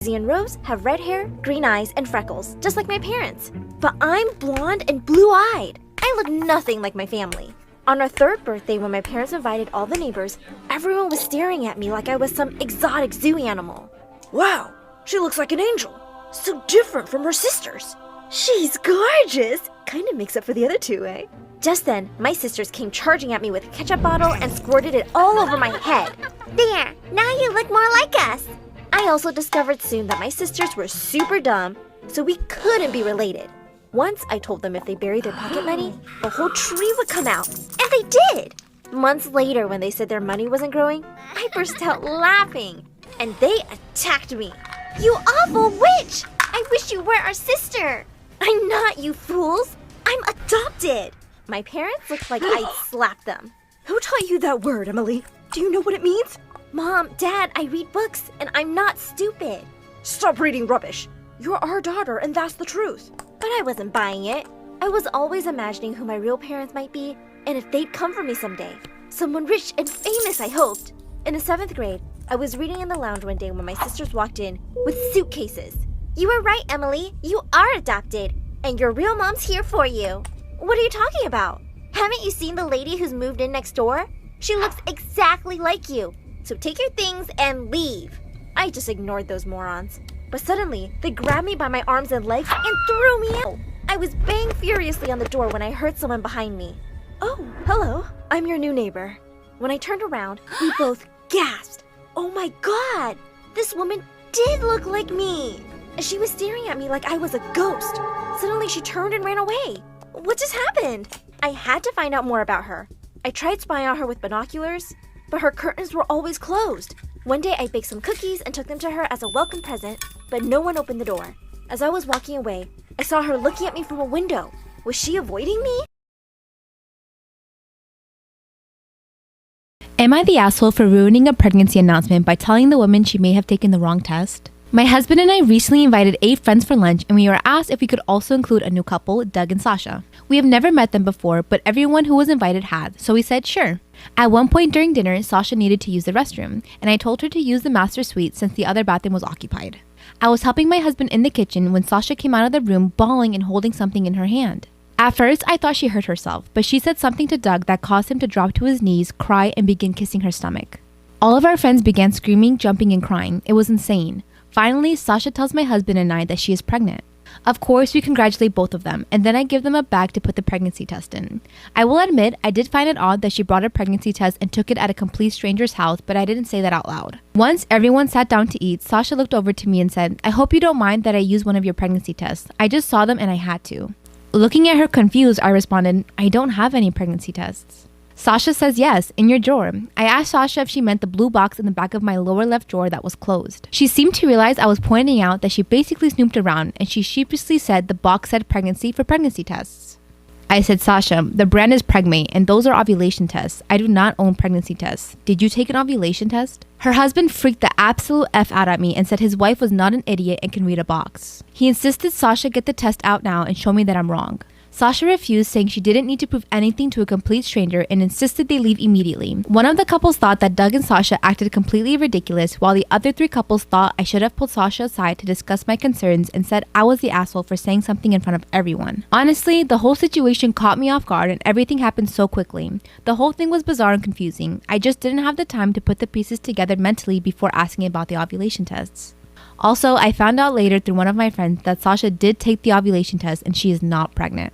Daisy and Rose have red hair, green eyes, and freckles, just like my parents. But I'm blonde and blue-eyed. I look nothing like my family. On our third birthday, when my parents invited all the neighbors, everyone was staring at me like I was some exotic zoo animal. Wow, she looks like an angel. So different from her sisters. She's gorgeous! Kinda makes up for the other two, eh? Just then, my sisters came charging at me with a ketchup bottle and squirted it all over my head. There, now you look more like us. I also discovered soon that my sisters were super dumb, so we couldn't be related. Once I told them if they buried their pocket money, the whole tree would come out, and they did! Months later, when they said their money wasn't growing, I burst out laughing, and they attacked me. You awful witch! I wish you were our sister! I'm not, you fools! I'm adopted! My parents looked like I'd slapped them. Who taught you that word, Emily? Do you know what it means? Mom, Dad, I read books, and I'm not stupid. Stop reading rubbish. You're our daughter, and that's the truth. But I wasn't buying it. I was always imagining who my real parents might be, and if they'd come for me someday. Someone rich and famous, I hoped. In the 7th grade, I was reading in the lounge one day when my sisters walked in with suitcases. You were right, Emily. You are adopted, and your real mom's here for you. What are you talking about? Haven't you seen the lady who's moved in next door? She looks exactly like you. So take your things and leave. I just ignored those morons. But suddenly, they grabbed me by my arms and legs and threw me out. I was banging furiously on the door when I heard someone behind me. Oh, hello. I'm your new neighbor. When I turned around, we both gasped. Oh my God! This woman did look like me! She was staring at me like I was a ghost. Suddenly, she turned and ran away. What just happened? I had to find out more about her. I tried spying on her with binoculars, but her curtains were always closed. One day I baked some cookies and took them to her as a welcome present, but no one opened the door. As I was walking away, I saw her looking at me from a window. Was she avoiding me? Am I the asshole for ruining a pregnancy announcement by telling the woman she may have taken the wrong test? My husband and I recently invited 8 friends for lunch, and we were asked if we could also include a new couple, Doug and Sasha. We have never met them before, but everyone who was invited had, so we said sure. At one point during dinner, Sasha needed to use the restroom, and I told her to use the master suite since the other bathroom was occupied. I was helping my husband in the kitchen when Sasha came out of the room bawling and holding something in her hand. At first, I thought she hurt herself, but she said something to Doug that caused him to drop to his knees, cry, and begin kissing her stomach. All of our friends began screaming, jumping, and crying. It was insane. Finally, Sasha tells my husband and I that she is pregnant. Of course, we congratulate both of them, and then I give them a bag to put the pregnancy test in. I will admit, I did find it odd that she brought a pregnancy test and took it at a complete stranger's house, but I didn't say that out loud. Once everyone sat down to eat, Sasha looked over to me and said, "I hope you don't mind that I used one of your pregnancy tests. I just saw them and I had to." Looking at her confused, I responded, "I don't have any pregnancy tests." Sasha says yes, in your drawer. I asked Sasha if she meant the blue box in the back of my lower left drawer that was closed. She seemed to realize I was pointing out that she basically snooped around, and she sheepishly said the box said pregnancy for pregnancy tests. I said, "Sasha, the brand is Pregmate, and those are ovulation tests. I do not own pregnancy tests. Did you take an ovulation test?" Her husband freaked the absolute F out at me and said his wife was not an idiot and can read a box. He insisted Sasha get the test out now and show me that I'm wrong. Sasha refused, saying she didn't need to prove anything to a complete stranger and insisted they leave immediately. One of the couples thought that Doug and Sasha acted completely ridiculous, while the other 3 couples thought I should have pulled Sasha aside to discuss my concerns and said I was the asshole for saying something in front of everyone. Honestly, the whole situation caught me off guard and everything happened so quickly. The whole thing was bizarre and confusing. I just didn't have the time to put the pieces together mentally before asking about the ovulation tests. Also, I found out later through one of my friends that Sasha did take the ovulation test and she is not pregnant.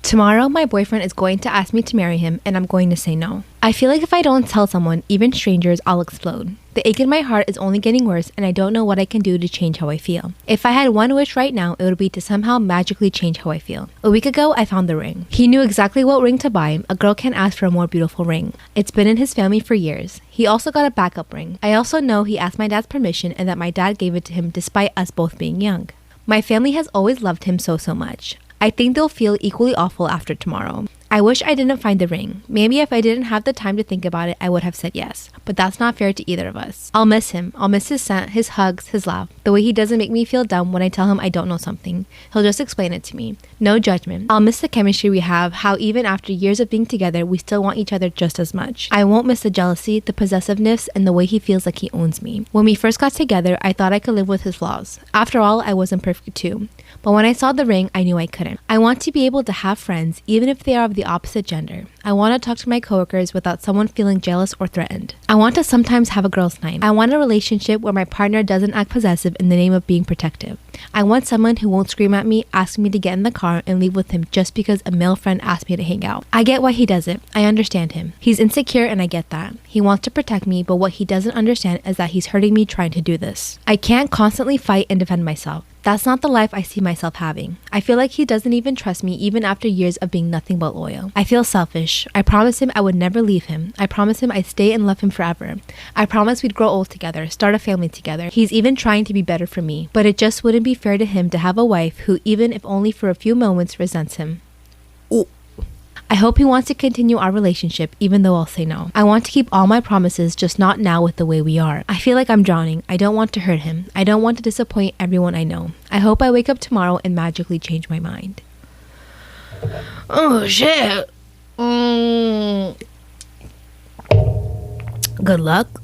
Tomorrow, my boyfriend is going to ask me to marry him, and I'm going to say no. I feel like if I don't tell someone, even strangers, I'll explode. The ache in my heart is only getting worse, and I don't know what I can do to change how I feel. If I had one wish right now, it would be to somehow magically change how I feel. A week ago, I found the ring. He knew exactly what ring to buy. A girl can't ask for a more beautiful ring. It's been in his family for years. He also got a backup ring. I also know he asked my dad's permission and that my dad gave it to him despite us both being young. My family has always loved him so much. I think they'll feel equally awful after tomorrow. I wish I didn't find the ring. Maybe if I didn't have the time to think about it, I would have said yes. But that's not fair to either of us. I'll miss him. I'll miss his scent, his hugs, his laugh. The way he doesn't make me feel dumb when I tell him I don't know something. He'll just explain it to me. No judgment. I'll miss the chemistry we have, how even after years of being together, we still want each other just as much. I won't miss the jealousy, the possessiveness, and the way he feels like he owns me. When we first got together, I thought I could live with his flaws. After all, I wasn't perfect too. But when I saw the ring, I knew I couldn't. I want to be able to have friends, even if they are of the opposite gender. I want to talk to my coworkers without someone feeling jealous or threatened. I want to sometimes have a girls' night. I want a relationship where my partner doesn't act possessive in the name of being protective. I want someone who won't scream at me, ask me to get in the car, and leave with him just because a male friend asked me to hang out. I get why he does it. I understand him. He's insecure and I get that. He wants to protect me, but what he doesn't understand is that he's hurting me trying to do this. I can't constantly fight and defend myself. That's not the life I see myself having. I feel like he doesn't even trust me even after years of being nothing but loyal. I feel selfish. I promised him I would never leave him. I promised him I'd stay and love him forever. I promised we'd grow old together, start a family together. He's even trying to be better for me. But it just wouldn't be fair to him to have a wife who, even if only for a few moments, resents him. Ooh. I hope he wants to continue our relationship even though I'll say no. I want to keep all my promises, just not now with the way we are. I feel like I'm drowning. I don't want to hurt him. I don't want to disappoint everyone I know. I hope I wake up tomorrow and magically change my mind. Oh shit. Good luck.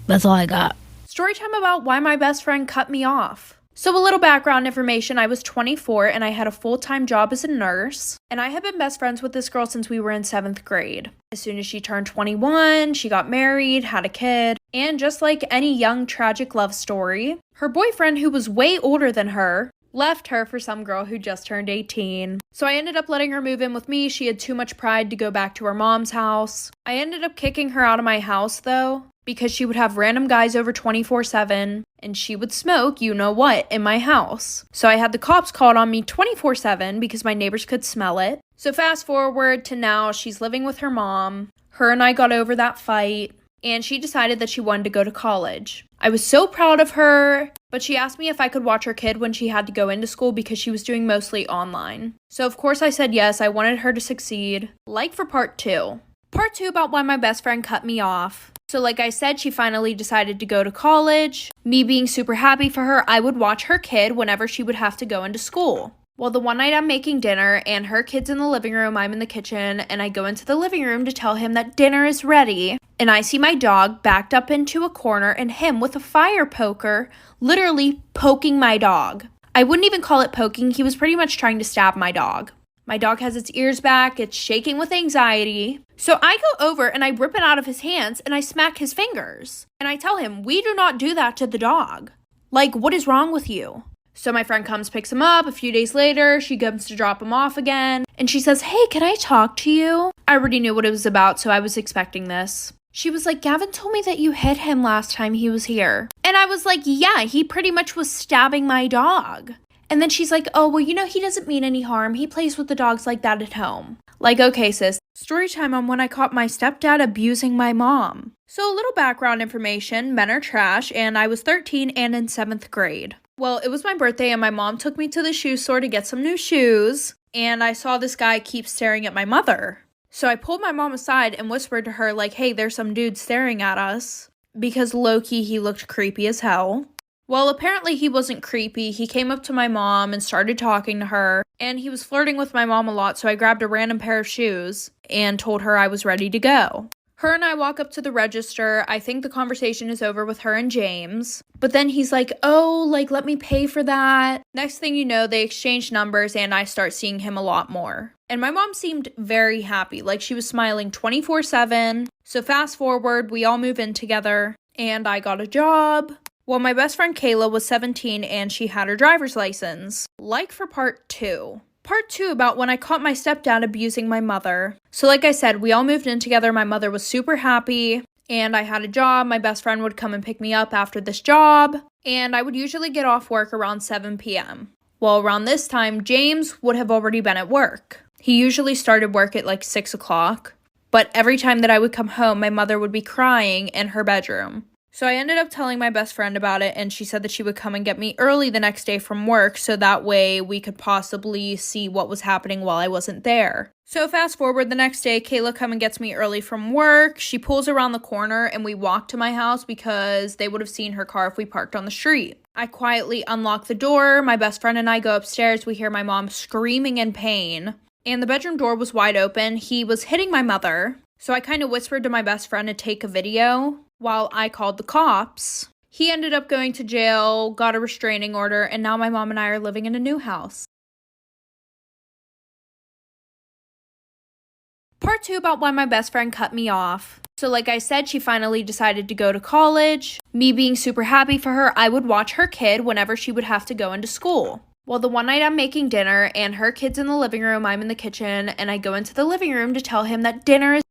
That's all I got. Story time about why my best friend cut me off. So a little background information, I was 24 and I had a full-time job as a nurse, and I had been best friends with this girl since we were in 7th grade. As soon as she turned 21, she got married, had a kid, and just like any young tragic love story, her boyfriend, who was way older than her, left her for some girl who just turned 18. So I ended up letting her move in with me. She had too much pride to go back to her mom's house. I ended up kicking her out of my house though, because she would have random guys over 24/7 and she would smoke you know what in my house. So I had the cops called on me 24/7 because my neighbors could smell it. So fast forward to now, she's living with her mom. Her and I got over that fight and she decided that she wanted to go to college. I was so proud of her, but she asked me if I could watch her kid when she had to go into school because she was doing mostly online. So of course I said yes, I wanted her to succeed. Like for part 2. Part 2 about why my best friend cut me off. So like I said, she finally decided to go to college. Me being super happy for her, I would watch her kid whenever she would have to go into school. Well, the one night I'm making dinner and her kid's in the living room, I'm in the kitchen, and I go into the living room to tell him that dinner is ready. And I see my dog backed up into a corner and him with a fire poker literally poking my dog. I wouldn't even call it poking, he was pretty much trying to stab my dog. My dog has its ears back, it's shaking with anxiety. So I go over and I rip it out of his hands and I smack his fingers. And I tell him, we do not do that to the dog. Like, what is wrong with you? So my friend comes, picks him up. A few days later, she comes to drop him off again. And she says, hey, can I talk to you? I already knew what it was about, so I was expecting this. She was like, Gavin told me that you hit him last time he was here. And I was like, yeah, he pretty much was stabbing my dog. And then she's like, oh, well, you know, he doesn't mean any harm. He plays with the dogs like that at home. Like, okay, sis. Story time on when I caught my stepdad abusing my mom. So a little background information. Men are trash, and I was 13 and in 7th grade. Well, it was my birthday, and my mom took me to the shoe store to get some new shoes. And I saw this guy keep staring at my mother. So I pulled my mom aside and whispered to her, like, hey, there's some dude staring at us. Because low-key, he looked creepy as hell. Well, apparently he wasn't creepy. He came up to my mom and started talking to her, and he was flirting with my mom a lot, so I grabbed a random pair of shoes and told her I was ready to go. Her and I walk up to the register. I think the conversation is over with her and James, but then he's like, oh, like, let me pay for that. Next thing you know, they exchange numbers and I start seeing him a lot more. And my mom seemed very happy, like she was smiling 24/7. So fast forward, we all move in together, and I got a job. Well, my best friend Kayla was 17 and she had her driver's license. Like for part 2. Part 2 about when I caught my stepdad abusing my mother. So like I said, we all moved in together. My mother was super happy and I had a job. My best friend would come and pick me up after this job. And I would usually get off work around 7 p.m. Well, around this time, James would have already been at work. He usually started work at like 6 o'clock. But every time that I would come home, my mother would be crying in her bedroom. So I ended up telling my best friend about it, and she said that she would come and get me early the next day from work so that way we could possibly see what was happening while I wasn't there. So fast forward the next day, Kayla comes and gets me early from work. She pulls around the corner and we walk to my house because they would have seen her car if we parked on the street. I quietly unlock the door. My best friend and I go upstairs. We hear my mom screaming in pain, and the bedroom door was wide open. He was hitting my mother. So I kind of whispered to my best friend to take a video while I called the cops. He ended up going to jail, got a restraining order, and now my mom and I are living in a new house. Part 2 about why my best friend cut me off. So like I said, she finally decided to go to college. Me being super happy for her, I would watch her kid whenever she would have to go into school. Well, the one night I'm making dinner and her kid's in the living room, I'm in the kitchen, and I go into the living room to tell him that dinner is